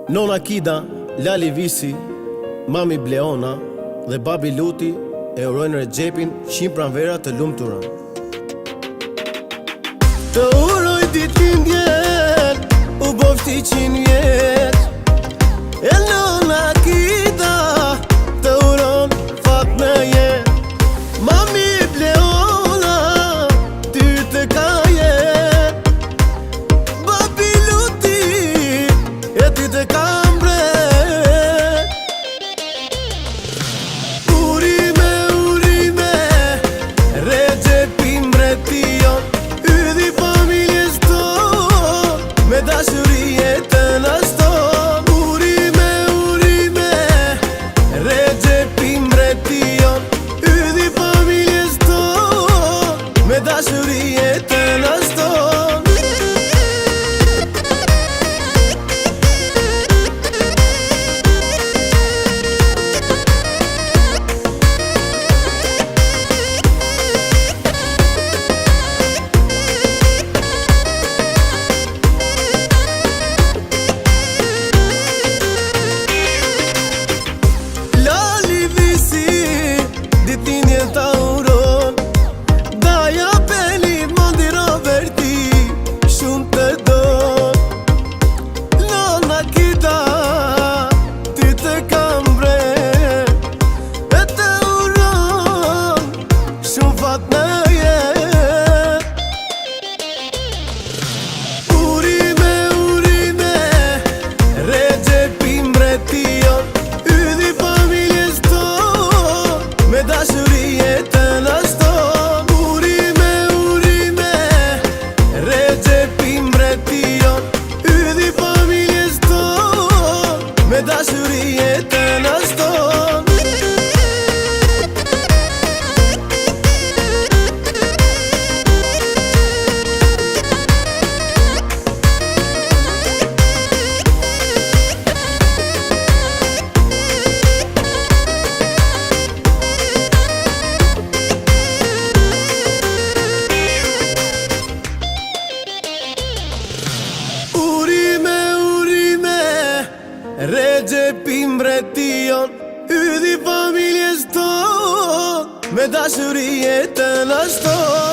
Nona Kida, Lali Visi, Mami Bleona dhe Babi Luti e urojnë Regjepin 100 pranvera të lumtura. Të uroj ditëlindjen, u bofti 100 vjet. E Nona Kida, të uron fat në jet. Mami Bleona, ty të ka jet. Babi Luti, e ty të ka mbret. Urime, Regjepi mbretion, ydhi familjes ton, me dashuri jetën ashton. Urime, Regjepi mbretion, ydhi familjes ton, me dashuri jetën ashton. Ditëlindjen ta uron, Daja Peli Mondi Roberti, shumë të don. Nona Kida, ty të kam mbret, e të uron shumë fat në jet. Urime, Regjepi mbretion, ydhi familjes ton, me dashuri jetën ashton. Urime, Regjepi mbretion, ydhi familjes ton, me dashuri jetën ashton. Urime, Regjepi mbretion, ydhi familjes ton, me dashuri jetën ashton.